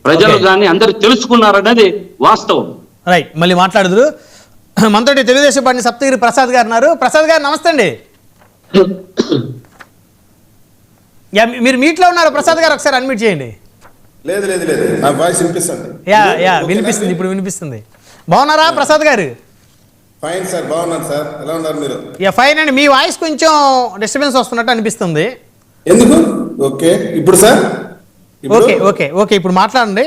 ప్రజలు కానీ అందరు తెలుసుకున్నారనేది వాస్తవం. రైట్, మళ్ళీ మాట్లాడుదురు. మనతోటి తెలుగుదేశం పార్టీ సప్తగిరి ప్రసాద్ గారు ఉన్నారు. ప్రసాద్ గారు నమస్తే అండి. మీరు మీట్లో ఉన్నారు ప్రసాద్ గారు, ఒకసారి అన్మ్యూట్ చేయండి. లేదు లేదు లేదు, నా వాయిస్ వినిపిస్తుంది. వినిపిస్తుంది, ఇప్పుడు వినిపిస్తుంది. బాగున్నారా ప్రసాద్ గారు? ఫైన్ సార్, బాగున్నాను సార్. ఎలా ఉన్నారు మీరు? ఫైన్ అండి. మీ వాయిస్ కొంచెం డిస్టర్బెన్స్ వస్తున్నట్టు అనిపిస్తుంది. ఎందుకు? ఓకే, ఇప్పుడు సార్ ఓకే ఓకే ఓకే ఇప్పుడు మాట్లాడండి.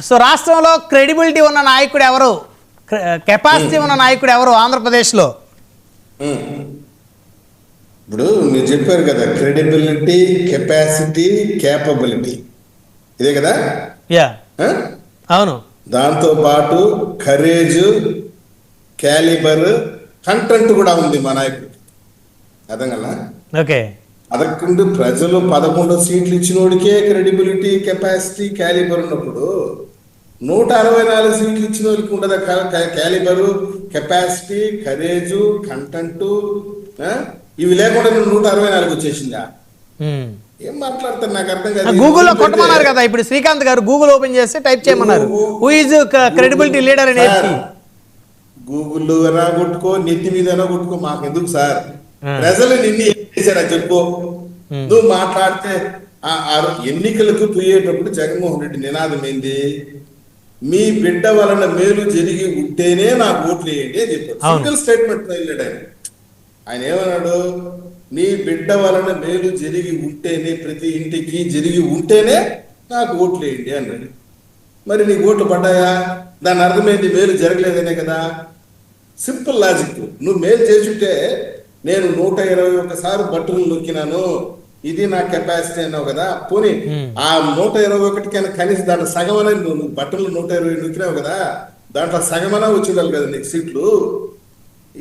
సో రాష్ట్రంలో క్రెడిబిలిటీ ఉన్న నాయకుడు ఎవరు, కెపాసిటీ ఉన్న నాయకుడు ఎవరు ఆంధ్రప్రదేశ్లో? ఇప్పుడు మీరు చెప్పారు కదా, క్రెడిబిలిటీ, కెపాసిటీ, కేపబిలిటీ, ఇదే కదా? యా, అవును. దాంతో పాటు కరేజ్, క్యాలిబర్, కంటెంట్ కూడా ఉంది మా నాయకుడు. అర్థం కదా? ఓకే. అదకుండా ప్రజలు 11 సీట్లు ఇచ్చినోడికే క్రెడిబిలిటీ, కెపాసిటీ, క్యాలిబర్ ఉన్నప్పుడు 164 సీట్లు ఇచ్చిన వాళ్ళకి ఉండదు క్యాలిబరు, కెపాసిటీ, కరేజు, కంటెంట్. ఇవి లేకుండా 164 వచ్చేసిందా? ఏం మాట్లాడతారు నాకు అర్థం కాదు. గూగుల్లో కొట్టమన్నారు కదా ఇప్పుడు శ్రీకాంత్ గారు, గూగుల్ ఓపెన్ చేస్తే టైప్ చేయమన్నారు హూ ఈజ్ క్రెడిబిలిటీ లీడర్ అని. గూగుల్లో కొట్టుకో, నెత్తి మీద కొట్టుకో, మాకు ఎందుకు సార్? ప్రజలు నిన్ను ఏం చేశారా చెప్పు. నువ్వు మాట్లాడితే ఎన్నికలకు పోయేటప్పుడు జగన్మోహన్ రెడ్డి నినాదం ఏంది? మీ బిడ్డ వలన మేలు జరిగి ఉంటేనే నాకు ఓట్లు వేయండి అని చెప్పారు. సింగిల్ స్టేట్మెంట్ వెళ్ళాడు ఆయన. ఆయన ఏమన్నాడు? నీ బిడ్డ వలన మేలు జరిగి ఉంటేనే, ప్రతి ఇంటికి జరిగి ఉంటేనే నాకు ఓట్లు వేయండి అన్నాడు. మరి నీకు ఓట్లు పడ్డాయా? దాని అర్థమైంది మేలు జరగలేదనే కదా. Simple logic. నువ్వు మేలు చేసుంటే నేను 121 సార్లు బట్టలు నొక్కినాను, ఇది నా కెపాసిటీ అన్నావు కదా. పోనీ ఆ 121 కనీసం దాంట్లో సగమనే, నువ్వు బట్టలు 120 నొక్కినావు కదా, దాంట్లో సగమనా వచ్చిండాలి కదా నీకు సీట్లు.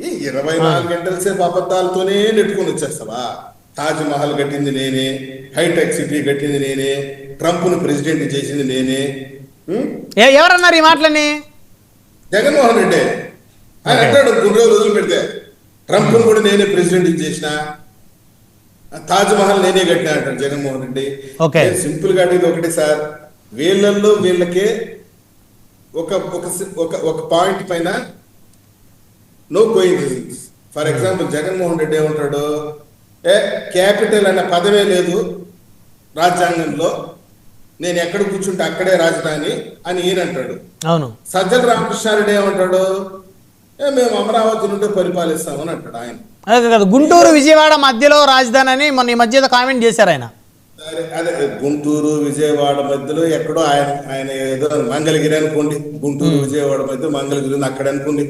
ఈ 24 గంటల సేపు అబద్ధాలతోనే నెట్టుకొని వచ్చేస్తావా? తాజ్ మహల్ కట్టింది నేనే, హైటెక్ సిటీ కట్టింది నేనే, ట్రంప్ ను ప్రెసిడెంట్ చేసింది నేనే. ఎవరన్నారు ఈ మాటలని? జగన్మోహన్ రెడ్డి. ఆయన అంటాడు, 3 రోజులు వదిలిపెడితే ట్రంప్ ను కూడా నేనే ప్రెసిడెంట్ చేసిన, తాజ్ మహల్ నేనే కట్టినా అంటాడు జగన్మోహన్ రెడ్డి. సింపుల్ గా అడిగేది ఒకటి సార్, వీళ్ళల్లో వీళ్ళకే ఒక పాయింట్ పైన no coincidence. For example Jaganmohan Reddy ఏమంటాడు? క్యాపిటల్ అనే పదవే లేదు రాజ్యాంగంలో, నేను ఎక్కడ కూర్చుంటే అక్కడే రాజధాని అని ఈయన అంటాడు. అవును. సజ్జల రామకృష్ణారెడ్డి ఏమంటాడు? మేము అమరావతి నుండి పరిపాలిస్తామని అంటాడు ఆయన. అదే గుంటూరు విజయవాడ మధ్యలో రాజధాని అని మొన్న ఈ మధ్య కామెంట్ చేశారు ఆయన. అదే గుంటూరు విజయవాడ మధ్యలో ఎక్కడో ఆయన ఏదో మంగళగిరి అనుకోండి, గుంటూరు విజయవాడ మధ్య మంగళగిరి అక్కడ అనుకోండి,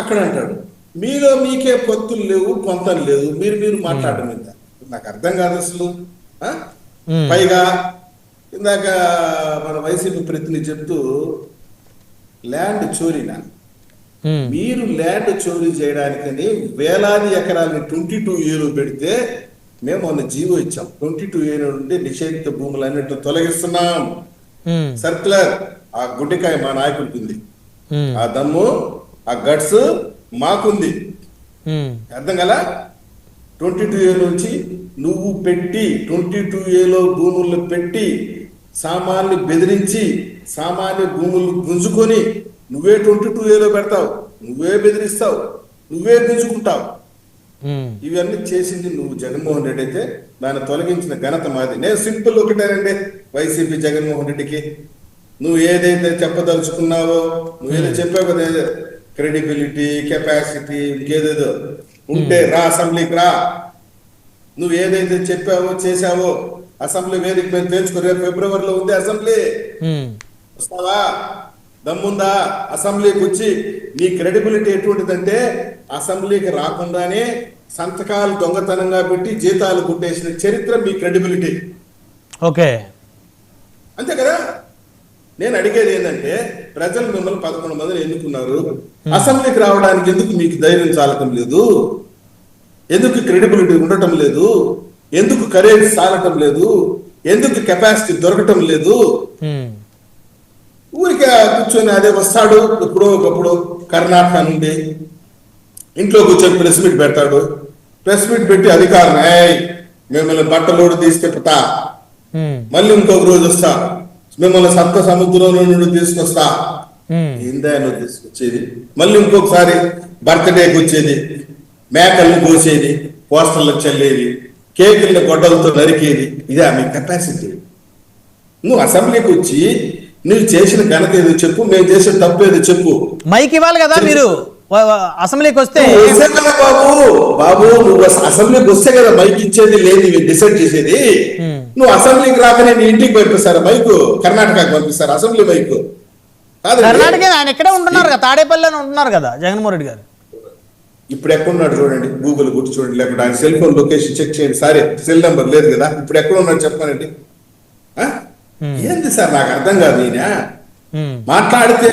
అక్కడ అంటాడు. మీలో మీకే పొత్తులు లేవు, పొంతలు లేదు, మీరు మాట్లాడడం మీద నాకు అర్థం కాదు అసలు. పైగా ఇందాక మన వైసీపీ ప్రతినిధి చెప్తూ ల్యాండ్ చోరీనా, మీరు ల్యాండ్ చోరీ చేయడానికని వేలాది ఎకరాలని 22A పెడితే మేము మొన్న జీవో ఇచ్చాం. 22A నుండి నిషేధిత భూములన్నింటినీ తొలగిస్తున్నాం. సర్క్యులర్. ఆ గుడ్డికాయ మా నాయకుడికి ఉంది, ఆ దమ్ము, ఆ గట్స్ మాకుంది. అర్థం కదా? 22A నుంచి నువ్వు పెట్టి 22Aలో భూములు పెట్టి సామాన్లు బెదిరించి సామాన్య భూములు గుంజుకొని నువ్వే 22Aలో పెడతావు, నువ్వే బెదిరిస్తావు, నువ్వే గుంజుకుంటావు. ఇవన్నీ చేసింది నువ్వు జగన్మోహన్ రెడ్డి అయితే దాన్ని తొలగించిన ఘనత మాది. నేను సింపుల్ ఒకటేనండి వైసీపీ జగన్మోహన్ రెడ్డికి, నువ్వు ఏదైతే చెప్పదలుచుకున్నావో, నువ్వేదో చెప్పావు కదా, క్రెడిబిలిటీ, కెపాసిటీ, ఇంకేదేదో ఉంటే రా అసెంబ్లీకి రా. నువ్వు ఏదైతే చెప్పావో చేశావో అసెంబ్లీ వేదిక మీద తేల్చుకో. రేపు ఫిబ్రవరిలో ఉంది అసెంబ్లీ, వస్తావా? దమ్ముందా? అసెంబ్లీకి వచ్చి నీ క్రెడిబిలిటీ ఎటువంటిదంటే అసెంబ్లీకి రాకుండానే సంతకాలు దొంగతనంగా పెట్టి జీతాలు గుట్టేసిన చరిత్ర మీ క్రెడిబిలిటీ. ఓకే, అంతే కదా? నేను అడిగేది ఏంటంటే, ప్రజలు మిమ్మల్ని 11 మందిని ఎన్నుకున్నారు, అసెంబ్లీకి రావడానికి ఎందుకు మీకు ధైర్యం చాలటం లేదు? ఎందుకు క్రెడిబిలిటీ ఉండటం లేదు? ఎందుకు కరేజ్ సాలటం లేదు? ఎందుకు కెపాసిటీ దొరకటం లేదు? ఊరికే కూర్చొని అదే వస్తాడు ఎప్పుడో ఒకప్పుడు కర్ణాటక నుండి, ఇంట్లో కూర్చొని ప్రెస్ మీట్ పెడతాడు. ప్రెస్ మీట్ పెట్టి అధికారం మిమ్మల్ని బట్టలోడు తీసుకెళ్తా, మళ్ళీ ఇంకొక రోజు వస్తా, మిమ్మల్ని సప్త సముద్రం నుండి తీసుకొస్తా. ఏందా నువ్వు తీసుకొచ్చేది? మళ్ళీ ఇంకొకసారి బర్త్డేకి వచ్చేది, మేకల్ని కోసేది, పోస్టర్లకు చల్లేది, కేకుల్ని గొడ్డలతో నరికేది. ఇదే మీ కెపాసిటీ. నువ్వు అసెంబ్లీకి వచ్చి నువ్వు చేసిన ఘనత ఏదో చెప్పు, మేము చేసిన తప్పు ఏదో చెప్పు. మైక్ ఇవ్వాలి కదా మీరు అసెంబ్లీకి వస్తే. బాబు నువ్వు అసెంబ్లీకి వస్తే కదా మైక్ ఇచ్చేది, లేదు డిసైడ్ చేసేది. నువ్వు అసెంబ్లీకి రాకనే నీ ఇంటికి పంపిస్తారా మైకు? కర్ణాటకకి పంపిస్తారు అసెంబ్లీ మైకు? కర్ణాటక ఆయన ఎక్కడే ఉంటున్నారు కదా, తాడేపల్లిలోనే ఉంటున్నారు కదా జగన్మోహన్ రెడ్డి గారు. ఇప్పుడు ఎక్కడున్నాడు చూడండి, గూగుల్ గుర్తు చూడండి, లేకపోతే ఆయన సెల్ ఫోన్ లొకేషన్ చెక్ చేయండి. సరే సెల్ నెంబర్ లేదు కదా, ఇప్పుడు ఎక్కడ ఉన్నాడు చెప్పానండి. ఏంది సార్ నాకు అర్థం కాదు. ఈయన మాట్లాడితే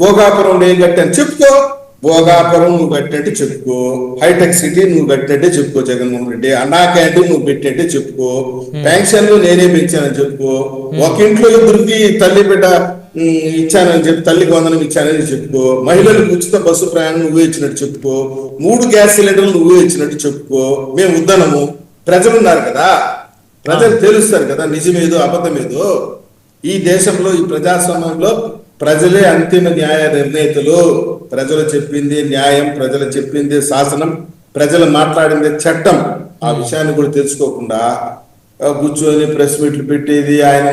భోగాపురం ఏం కట్టాను చెప్పుకో, భోగాపురం నువ్వు కట్టినట్టు చెప్పుకో, హైటెక్ సిటీ నువ్వు కట్టినట్టే చెప్పుకో, జగన్మోహన్ రెడ్డి అన్నా క్యాంటీన్ నువ్వు పెట్టినట్టే చెప్పుకో, పెన్షన్లు నేనే పెంచానని చెప్పుకో, ఒక ఇంట్లో ఇద్దరికి తల్లి బిడ్డ ఇచ్చానని చెప్పి తల్లికి వందనం ఇచ్చానని చెప్పుకో, మహిళలకు ఉచిత బస్సు ప్రయాణం నువ్వే ఇచ్చినట్టు చెప్పుకో, 3 గ్యాస్ సిలిండర్లు నువ్వే ఇచ్చినట్టు చెప్పుకో. మేము ఉద్దనము, ప్రజలు ఉన్నారు కదా, ప్రజలు తెలుస్తారు కదా నిజమేదో అబద్ధమేదో. ఈ దేశంలో ఈ ప్రజాస్వామ్యంలో ప్రజలే అంతిమ న్యాయ నిర్ణేతలు. ప్రజలు చెప్పింది న్యాయం, ప్రజలు చెప్పింది శాసనం, ప్రజలు మాట్లాడింది చట్టం. ఆ విషయాన్ని కూడా తెలుసుకోకుండా కూర్చొని ప్రెస్ మీట్లు పెట్టేది, ఆయన